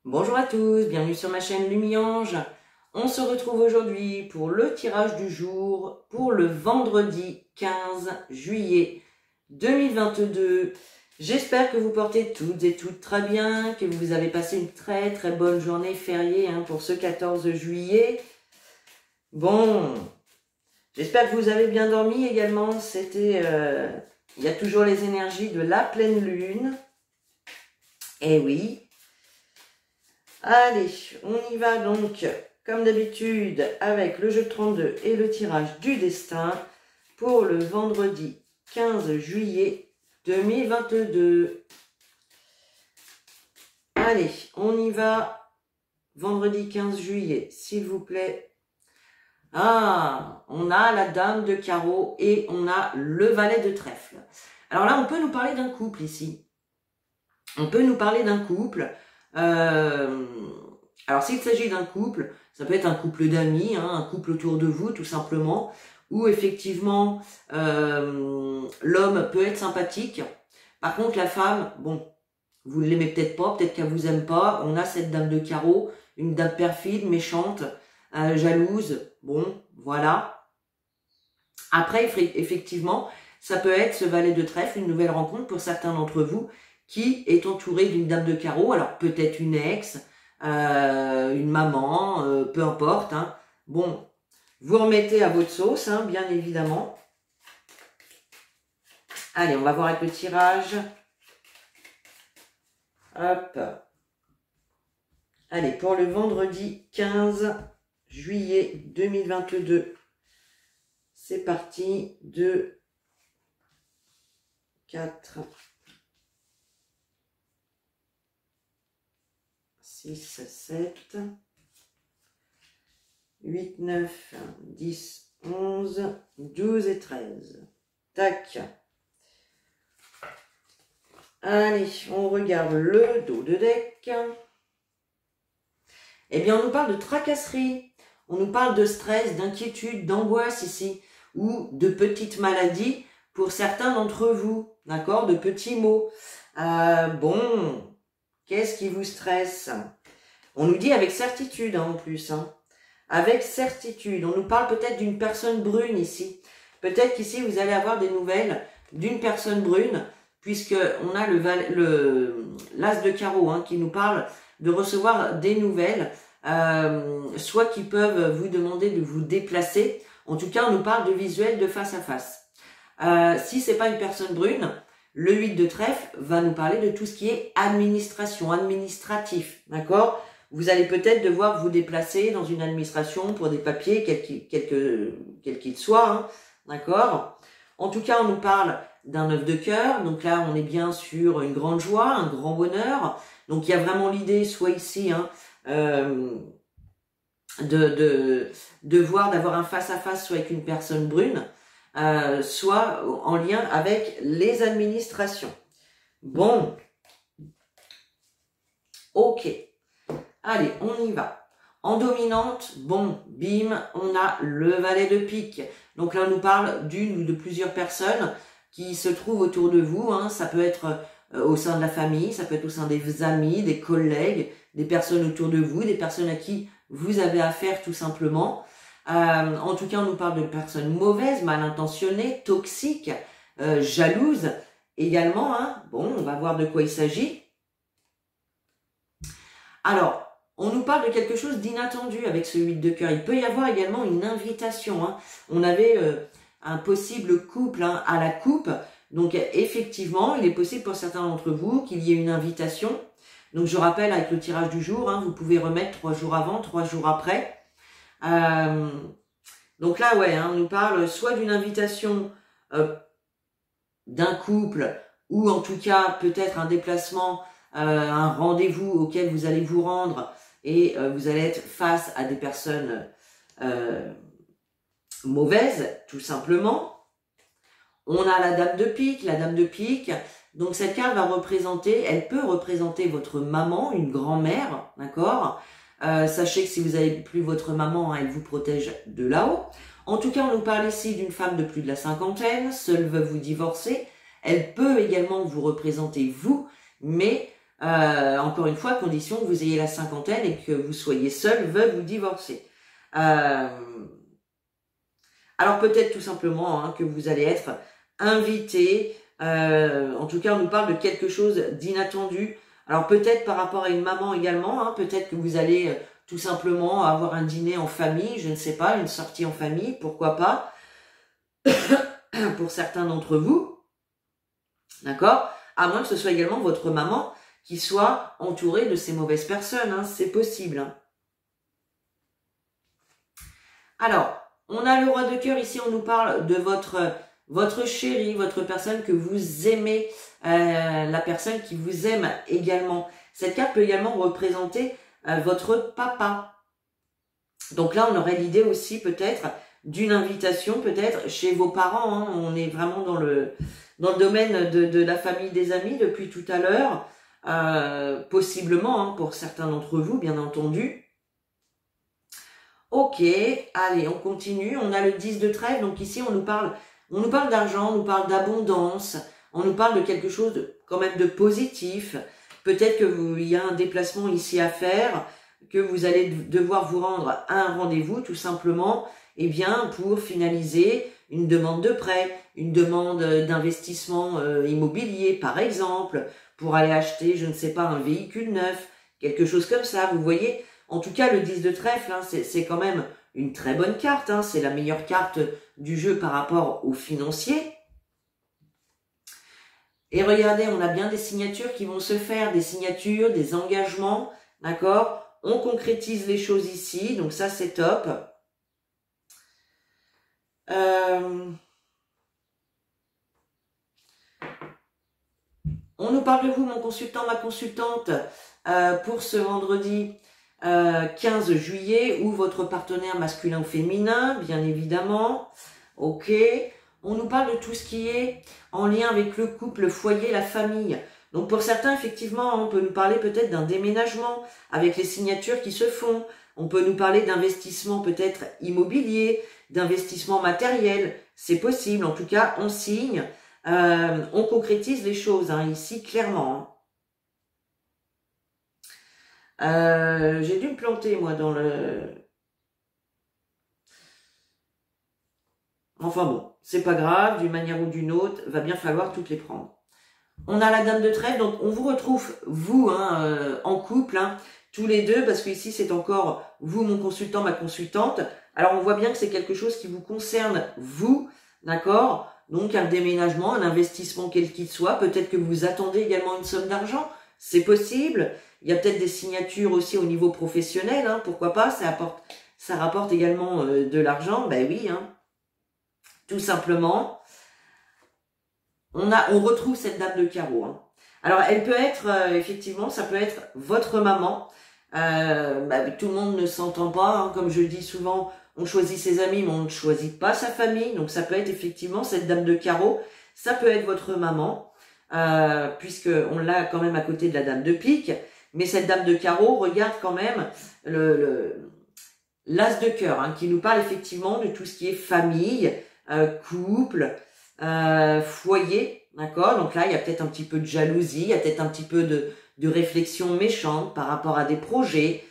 Bonjour à tous, bienvenue sur ma chaîne Lumiange. On se retrouve aujourd'hui pour le tirage du jour pour le vendredi 15 juillet 2022. J'espère que vous portez toutes et toutes très bien, que vous avez passé une très bonne journée fériée pour ce 14 juillet. Bon, j'espère que vous avez bien dormi également. Il y a toujours les énergies de la pleine lune. Eh oui. Allez, on y va donc, comme d'habitude, avec le jeu de 32 et le tirage du destin pour le vendredi 15 juillet 2022. Allez, on y va, vendredi 15 juillet, s'il vous plaît. Ah, on a la dame de carreau et on a le valet de trèfle. Alors là, on peut nous parler d'un couple ici. On peut nous parler d'un couple. Alors s'il s'agit d'un couple, ça peut être un couple d'amis, un couple autour de vous tout simplement, où effectivement l'homme peut être sympathique. Par contre la femme, bon, vous ne l'aimez peut-être pas, peut-être qu'elle vous aime pas. On a cette dame de carreau, une dame perfide, méchante, jalouse, bon, voilà. Après effectivement, ça peut être ce valet de trèfle, une nouvelle rencontre pour certains d'entre vous, qui est entouré d'une dame de carreau, alors peut-être une ex, une maman, peu importe. Bon, vous remettez à votre sauce, bien évidemment. Allez, on va voir avec le tirage. Hop. Allez, pour le vendredi 15 juillet 2022. C'est parti. 2, 4... 6, 7, 8, 9, 10, 11, 12 et 13. Tac. Allez, on regarde le dos de deck. Eh bien, on nous parle de tracasserie. On nous parle de stress, d'inquiétude, d'angoisse ici. Ou de petites maladies pour certains d'entre vous. D'accord? De petits maux. Bon... Qu'est-ce qui vous stresse? On nous dit avec certitude en plus. Avec certitude. On nous parle peut-être d'une personne brune ici. Peut-être qu'ici vous allez avoir des nouvelles d'une personne brune, puisque on a l'as de carreau qui nous parle de recevoir des nouvelles, soit qui peuvent vous demander de vous déplacer. En tout cas, on nous parle de visuel de face à face. Si c'est pas une personne brune, le 8 de trèfle va nous parler de tout ce qui est administration, administratif, d'accord? Vous allez peut-être devoir vous déplacer dans une administration pour des papiers, quels qu'ils soient, d'accord? En tout cas, on nous parle d'un 9 de cœur, donc là, on est bien sur une grande joie, un grand bonheur. Donc, il y a vraiment l'idée, soit ici, d'avoir un face-à-face, soit avec une personne brune, soit en lien avec les administrations. Bon. Ok. Allez, on y va. En dominante, bon, bim, on a le valet de pique. Donc là, on nous parle d'une ou de plusieurs personnes qui se trouvent autour de vous. Ça peut être au sein de la famille, ça peut être au sein des amis, des collègues, des personnes autour de vous, des personnes à qui vous avez affaire tout simplement. En tout cas, on nous parle de personnes mauvaises, mal intentionnées, toxiques, jalouses également. Bon, on va voir de quoi il s'agit. Alors, on nous parle de quelque chose d'inattendu avec ce 8 de cœur. Il peut y avoir également une invitation. On avait un possible couple à la coupe. Donc, effectivement, il est possible pour certains d'entre vous qu'il y ait une invitation. Donc, je rappelle, avec le tirage du jour, vous pouvez remettre 3 jours avant, 3 jours après. Donc là, ouais, on nous parle soit d'une invitation d'un couple, ou en tout cas peut-être un déplacement, un rendez-vous auquel vous allez vous rendre et vous allez être face à des personnes mauvaises, tout simplement. On a la dame de pique, donc cette carte va représenter, elle peut représenter votre maman, une grand-mère, d'accord? Sachez que si vous n'avez plus votre maman, elle vous protège de là-haut. En tout cas, on nous parle ici d'une femme de plus de la cinquantaine, seule veuve ou divorcée. Elle peut également vous représenter vous, mais Encore une fois, à condition que vous ayez la cinquantaine et que vous soyez seul, veuve ou divorcé. Alors peut-être tout simplement que vous allez être invité. En tout cas, on nous parle de quelque chose d'inattendu. Alors peut-être par rapport à une maman également. Peut-être que vous allez tout simplement avoir un dîner en famille, je ne sais pas, une sortie en famille, pourquoi pas, pour certains d'entre vous. D'accord? À moins que ce soit également votre maman qui soit entourée de ces mauvaises personnes. C'est possible. Alors, on a le roi de cœur ici, on nous parle de votre chéri, votre personne que vous aimez, la personne qui vous aime également. Cette carte peut également représenter votre papa. Donc là, on aurait l'idée aussi peut-être d'une invitation, peut-être chez vos parents. On est vraiment dans le domaine de la famille des amis depuis tout à l'heure. Possiblement, pour certains d'entre vous, bien entendu. Ok, allez, on continue. On a le 10 de trèfle. Donc ici, on nous parle d'argent, on nous parle d'abondance, on nous parle de quelque chose quand même de positif. Peut-être que il y a un déplacement ici à faire, que vous allez devoir vous rendre à un rendez-vous tout simplement, pour finaliser une demande de prêt, une demande d'investissement immobilier par exemple, pour aller acheter, je ne sais pas, un véhicule neuf, quelque chose comme ça, vous voyez. En tout cas, le 10 de trèfle, c'est quand même une très bonne carte. C'est la meilleure carte du jeu par rapport aux financiers. Et regardez, on a bien des signatures qui vont se faire, des signatures, des engagements, d'accord? On concrétise les choses ici, donc ça c'est top. On nous parle de vous, mon consultant, ma consultante, pour ce vendredi 15 juillet, ou votre partenaire masculin ou féminin, bien évidemment. Ok. On nous parle de tout ce qui est en lien avec le couple, le foyer, la famille. Donc pour certains, effectivement, on peut nous parler peut-être d'un déménagement avec les signatures qui se font. On peut nous parler d'investissement peut-être immobilier, d'investissement matériel. C'est possible. En tout cas, on signe, on concrétise les choses ici clairement. J'ai dû me planter moi dans le... Enfin bon, c'est pas grave, d'une manière ou d'une autre, va bien falloir toutes les prendre. On a la dame de trèfle, donc on vous retrouve, vous, en couple, tous les deux, parce que ici c'est encore vous, mon consultant, ma consultante. Alors on voit bien que c'est quelque chose qui vous concerne, vous, d'accord? Donc un déménagement, un investissement quel qu'il soit, peut-être que vous attendez également une somme d'argent, c'est possible. Il y a peut-être des signatures aussi au niveau professionnel, pourquoi pas, ça rapporte également de l'argent, ben oui, tout simplement. On retrouve cette dame de carreau. Alors, elle peut être, effectivement, ça peut être votre maman. Tout le monde ne s'entend pas, comme je le dis souvent, on choisit ses amis, mais on ne choisit pas sa famille. Donc, ça peut être effectivement cette dame de carreau. Ça peut être votre maman, puisque on l'a quand même à côté de la dame de pique. Mais cette dame de carreau regarde quand même l'as de cœur, qui nous parle effectivement de tout ce qui est famille, couple, foyer, d'accord? Donc là, il y a peut-être un petit peu de jalousie, il y a peut-être un petit peu de réflexion méchante par rapport à des projets,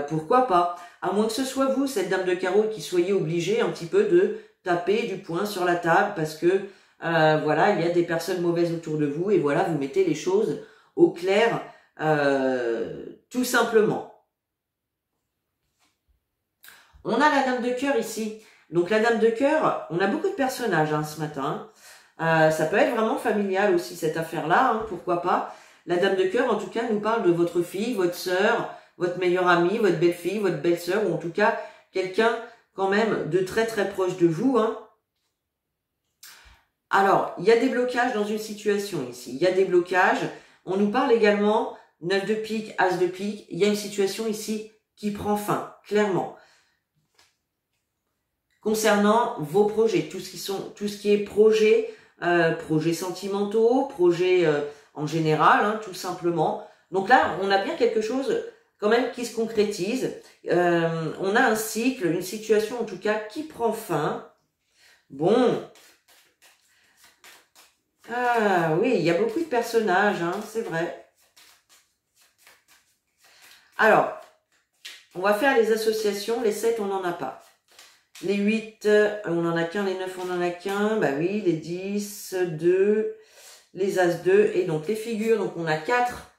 pourquoi pas? À moins que ce soit vous, cette dame de carreau, qui soyez obligé un petit peu de taper du poing sur la table parce que, voilà, il y a des personnes mauvaises autour de vous et voilà, vous mettez les choses au clair, tout simplement. On a la dame de cœur ici. Donc la dame de cœur, on a beaucoup de personnages ce matin. Ça peut être vraiment familial aussi cette affaire-là, pourquoi pas. La dame de cœur, en tout cas, nous parle de votre fille, votre sœur, votre meilleure amie, votre belle-fille, votre belle-sœur, ou en tout cas quelqu'un quand même de très très proche de vous. Alors, il y a des blocages dans une situation ici. Il y a des blocages. On nous parle également 9 de pique, as de pique. Il y a une situation ici qui prend fin, clairement. Concernant vos projets, tout ce qui est projets sentimentaux, projets en général, tout simplement. Donc là, on a bien quelque chose quand même qui se concrétise. On a un cycle, une situation en tout cas qui prend fin. Bon. Ah oui, il y a beaucoup de personnages, c'est vrai. Alors, on va faire les associations. Les 7, on n'en a pas. Les 8, on n'en a qu'un. Les 9, on n'en a qu'un. Bah oui, les 10, 2, les As 2. Et donc, les figures. Donc, on a 4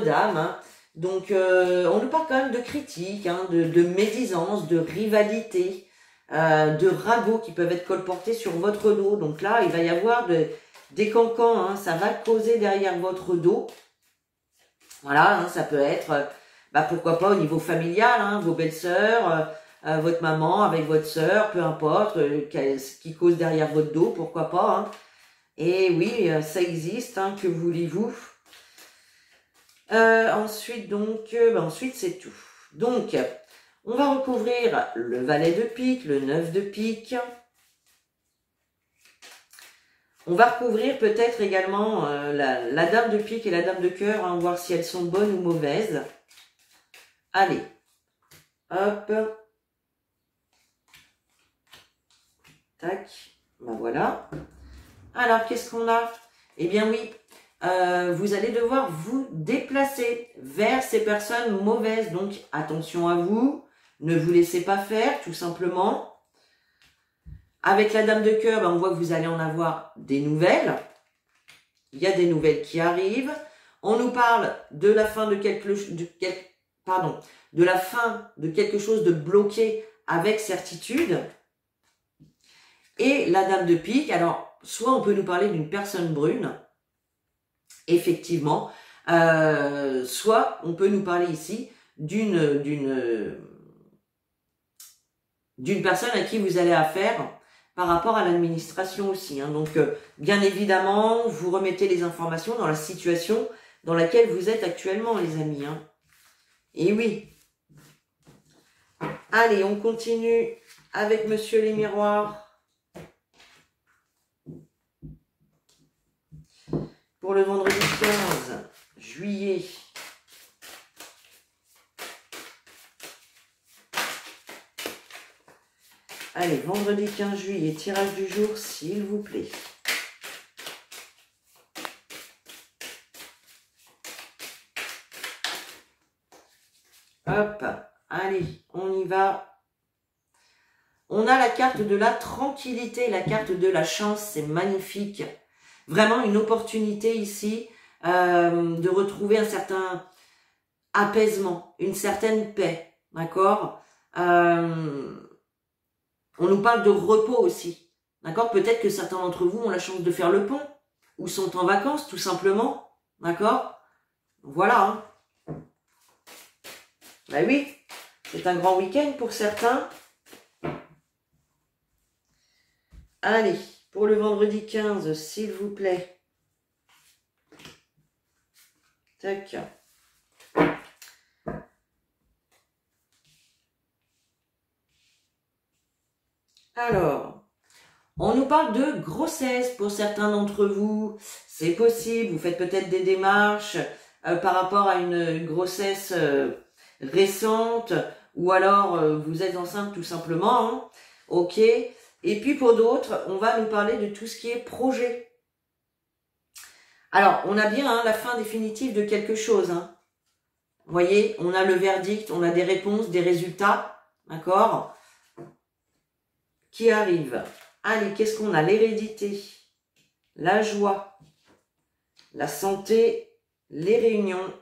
dames. Hein. Donc, on nous parle quand même de critiques, hein, de médisance, de rivalité, de ragots qui peuvent être colportés sur votre dos. Donc là, il va y avoir des cancans. Hein, ça va causer derrière votre dos. Voilà, hein, ça peut être, pourquoi pas au niveau familial, hein, vos belles-sœurs, votre maman avec votre sœur, peu importe, ce qui cause derrière votre dos, pourquoi pas. Hein. Et oui, ça existe, hein, que voulez-vous. Ensuite, ensuite c'est tout. Donc, on va recouvrir le valet de pique, le 9 de pique. On va recouvrir peut-être également la dame de pique et la dame de cœur, hein, voir si elles sont bonnes ou mauvaises. Allez, hop. Tac, ben voilà. Alors, qu'est-ce qu'on a? Eh bien oui, vous allez devoir vous déplacer vers ces personnes mauvaises. Donc, attention à vous, ne vous laissez pas faire, tout simplement. Avec la dame de cœur, on voit que vous allez en avoir des nouvelles. Il y a des nouvelles qui arrivent. On nous parle de la fin de quelque chose de bloqué avec certitude. Et la dame de pique, alors, soit on peut nous parler d'une personne brune, effectivement, soit on peut nous parler ici d'une personne à qui vous allez affaire par rapport à l'administration aussi. Hein. Donc, bien évidemment, vous remettez les informations dans la situation dans laquelle vous êtes actuellement, les amis. Hein. Et oui. Allez, on continue avec Monsieur les Miroirs. Pour le vendredi 15 juillet. Allez, vendredi 15 juillet, tirage du jour, s'il vous plaît. Hop, allez, on y va. On a la carte de la tranquillité, la carte de la chance, c'est magnifique. Vraiment une opportunité ici de retrouver un certain apaisement, une certaine paix, d'accord. On nous parle de repos aussi, d'accord. Peut-être que certains d'entre vous ont la chance de faire le pont, ou sont en vacances tout simplement, d'accord. Voilà. Hein. Ben oui, c'est un grand week-end pour certains. Allez. Pour le vendredi 15, s'il vous plaît. Tac. Alors, on nous parle de grossesse pour certains d'entre vous. C'est possible, vous faites peut-être des démarches par rapport à une grossesse récente ou alors vous êtes enceinte tout simplement. Hein. Ok. Et puis pour d'autres, on va nous parler de tout ce qui est projet. Alors, on a bien la fin définitive de quelque chose. Hein. Vous voyez, on a le verdict, on a des réponses, des résultats, d'accord, qui arrivent. Allez, qu'est-ce qu'on a? L'hérédité, la joie, la santé, les réunions.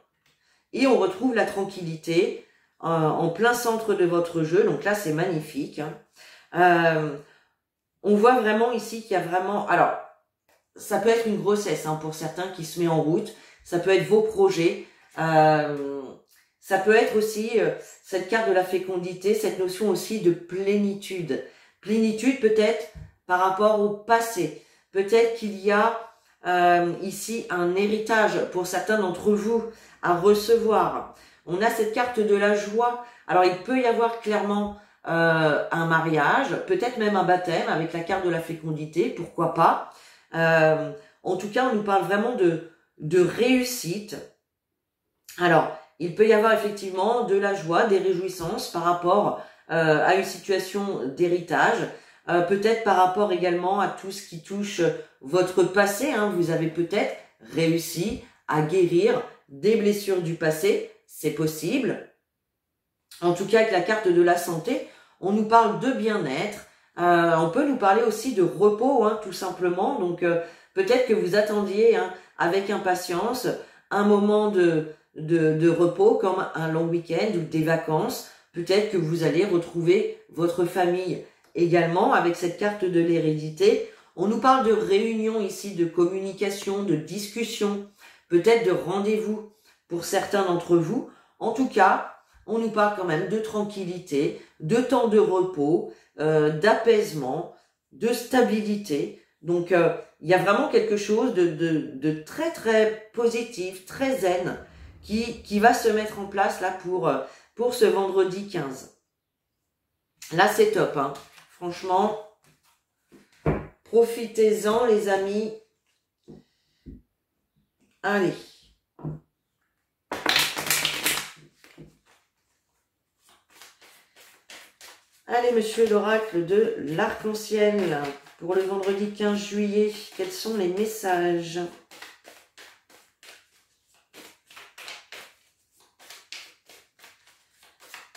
Et on retrouve la tranquillité en plein centre de votre jeu. Donc là, c'est magnifique. Hein. On voit vraiment ici qu'il y a vraiment... Alors, ça peut être une grossesse hein, pour certains qui se met en route. Ça peut être vos projets. Ça peut être aussi cette carte de la fécondité, cette notion aussi de plénitude. Plénitude peut-être par rapport au passé. Peut-être qu'il y a ici un héritage pour certains d'entre vous à recevoir. On a cette carte de la joie. Alors, il peut y avoir clairement... un mariage, peut-être même un baptême avec la carte de la fécondité, pourquoi pas. En tout cas, on nous parle vraiment de réussite. Alors, il peut y avoir effectivement de la joie, des réjouissances par rapport à une situation d'héritage, peut-être par rapport également à tout ce qui touche votre passé. Hein. Vous avez peut-être réussi à guérir des blessures du passé. c'est possible. En tout cas, avec la carte de la santé, on nous parle de bien-être. On peut nous parler aussi de repos, hein, tout simplement. Donc, peut-être que vous attendiez hein, avec impatience un moment de repos, comme un long week-end ou des vacances. Peut-être que vous allez retrouver votre famille également avec cette carte de l'hérédité. On nous parle de réunion ici, de communication, de discussion, peut-être de rendez-vous pour certains d'entre vous. En tout cas, on nous parle quand même de tranquillité, de temps de repos, d'apaisement, de stabilité. Donc, il y a vraiment quelque chose de très très positif, très zen, qui va se mettre en place là pour ce vendredi 15. Là, c'est top, hein. Franchement, profitez-en les amis. Allez. Allez, monsieur l'oracle de l'arc-en-ciel, pour le vendredi 15 juillet, quels sont les messages?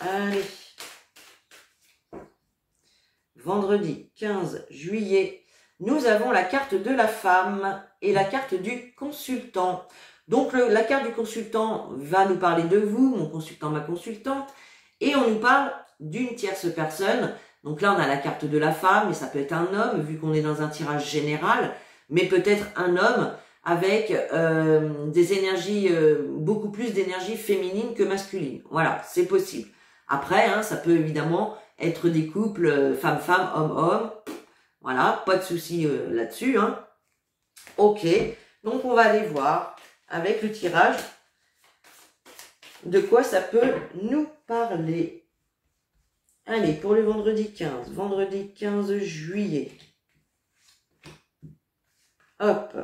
Allez. Vendredi 15 juillet, nous avons la carte de la femme et la carte du consultant. Donc, la carte du consultant va nous parler de vous, mon consultant, ma consultante, et on nous parle d'une tierce personne. Donc là, on a la carte de la femme, mais ça peut être un homme, vu qu'on est dans un tirage général, mais peut-être un homme avec des énergies, beaucoup plus d'énergie féminine que masculine. Voilà, c'est possible. Après, hein, ça peut évidemment être des couples femme-femme, homme-homme. Voilà, pas de souci là-dessus. Hein. Ok, donc on va aller voir avec le tirage de quoi ça peut nous parler. Allez, pour le vendredi 15 juillet. Hop.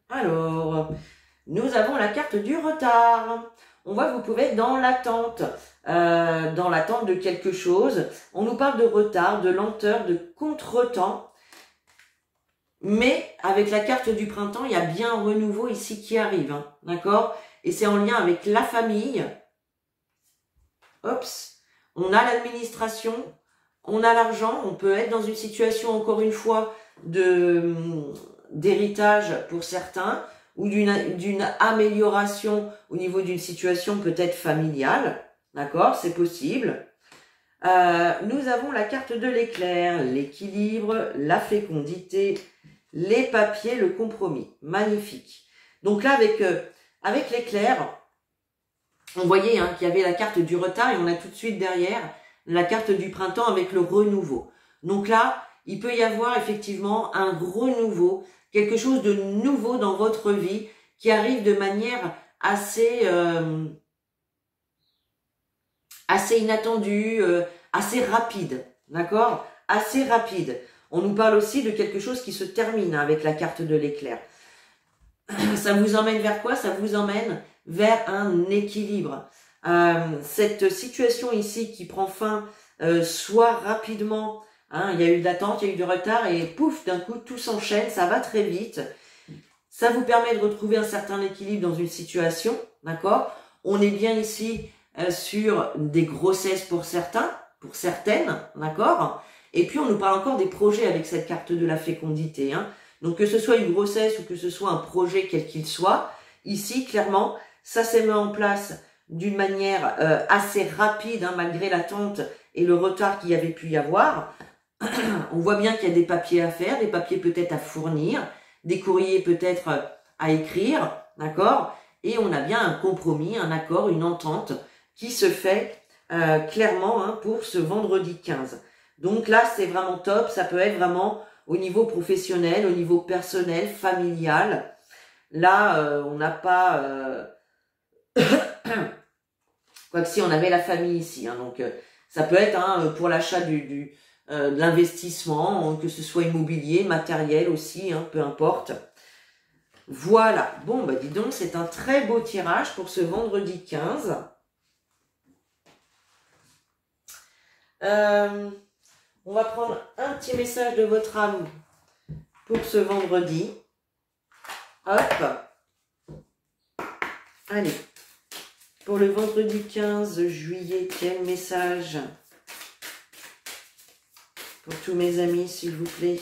Alors, nous avons la carte du retard. On voit que vous pouvez être dans l'attente de quelque chose. On nous parle de retard, de lenteur, de contretemps. Mais avec la carte du printemps, il y a bien un renouveau ici qui arrive. Hein, d'accord? Et c'est en lien avec la famille. Ops. On a l'administration. On a l'argent. On peut être dans une situation, encore une fois, d'héritage pour certains, ou d'une amélioration au niveau d'une situation peut-être familiale, d'accord, c'est possible. Nous avons la carte de l'éclair, l'équilibre, la fécondité, les papiers, le compromis, magnifique. Donc là, avec l'éclair, on voyait hein, qu'il y avait la carte du retard et on a tout de suite derrière la carte du printemps avec le renouveau. Donc là, il peut y avoir effectivement un renouveau, quelque chose de nouveau dans votre vie qui arrive de manière assez inattendue, assez rapide, d'accord? Assez rapide. On nous parle aussi de quelque chose qui se termine avec la carte de l'éclair. Ça vous emmène vers quoi? Ça vous emmène vers un équilibre. Cette situation ici qui prend fin soit rapidement, hein, il y a eu de l'attente, il y a eu du retard et pouf, d'un coup tout s'enchaîne, ça va très vite. Ça vous permet de retrouver un certain équilibre dans une situation, d'accord? On est bien ici sur des grossesses pour certains, pour certaines, d'accord? Et puis on nous parle encore des projets avec cette carte de la fécondité, hein. Donc que ce soit une grossesse ou que ce soit un projet quel qu'il soit, ici clairement, ça s'est mis en place d'une manière assez rapide, hein, malgré l'attente et le retard qu'il y avait pu y avoir. On voit bien qu'il y a des papiers à faire, des papiers peut-être à fournir, des courriers peut-être à écrire, d'accord? Et on a bien un compromis, un accord, une entente qui se fait clairement hein, pour ce vendredi 15. Donc là, c'est vraiment top, ça peut être vraiment au niveau professionnel, au niveau personnel, familial. Là, on n'a pas... Quoique si, on avait la famille ici. Hein, donc, ça peut être hein, pour l'achat de l'investissement, que ce soit immobilier, matériel aussi, hein, peu importe. Voilà. Bon, bah dis donc, c'est un très beau tirage pour ce vendredi 15. On va prendre un petit message de votre âme pour ce vendredi. Hop. Allez. Pour le vendredi 15 juillet, quel message pour tous mes amis, s'il vous plaît.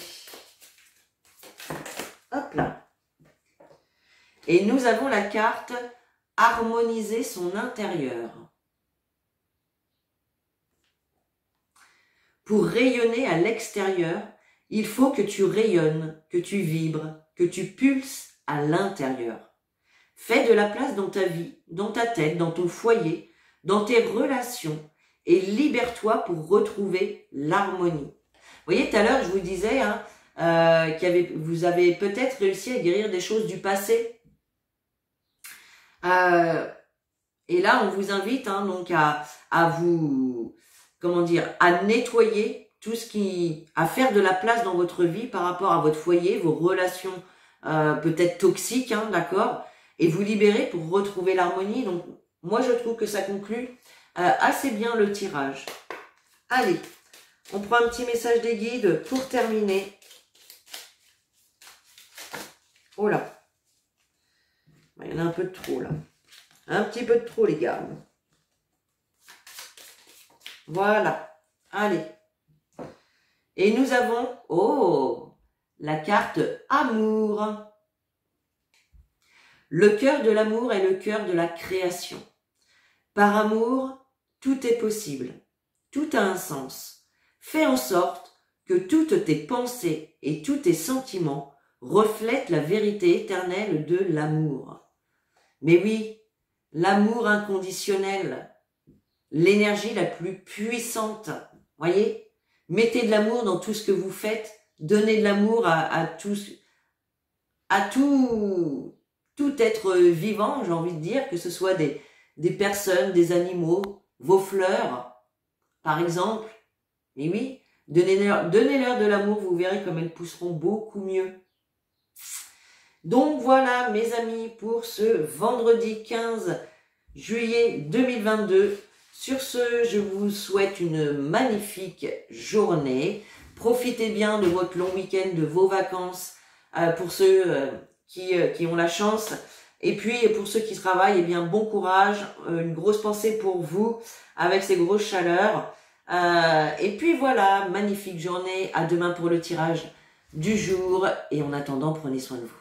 Hop là. Et nous avons la carte harmoniser son intérieur. Pour rayonner à l'extérieur, il faut que tu rayonnes, que tu vibres, que tu pulses à l'intérieur. Fais de la place dans ta vie, dans ta tête, dans ton foyer, dans tes relations et libère-toi pour retrouver l'harmonie. Vous voyez, tout à l'heure, je vous disais vous avez peut-être réussi à guérir des choses du passé. Et là, on vous invite donc à vous, comment dire, à nettoyer tout ce à faire de la place dans votre vie par rapport à votre foyer, vos relations peut-être toxiques, d'accord, et vous libérer pour retrouver l'harmonie. Donc, moi, je trouve que ça conclut assez bien le tirage. Allez, on prend un petit message des guides pour terminer. Oh là, il y en a un peu de trop là. Un petit peu de trop, les gars. Voilà. Allez. Et nous avons, la carte amour. Le cœur de l'amour est le cœur de la création. Par amour, tout est possible. Tout a un sens. Fais en sorte que toutes tes pensées et tous tes sentiments reflètent la vérité éternelle de l'amour. Mais oui, l'amour inconditionnel, l'énergie la plus puissante, voyez, mettez de l'amour dans tout ce que vous faites, donnez de l'amour à tout être vivant, j'ai envie de dire, que ce soit des personnes, des animaux, vos fleurs, par exemple. Et oui, donnez-leur de l'amour, vous verrez comme elles pousseront beaucoup mieux. Donc voilà mes amis pour ce vendredi 15 juillet 2022. Sur ce, je vous souhaite une magnifique journée. Profitez bien de votre long week-end, de vos vacances pour ceux qui ont la chance. Et puis pour ceux qui travaillent, eh bien bon courage, une grosse pensée pour vous avec ces grosses chaleurs. Et puis voilà, magnifique journée, à demain pour le tirage du jour. Et en attendant, prenez soin de vous.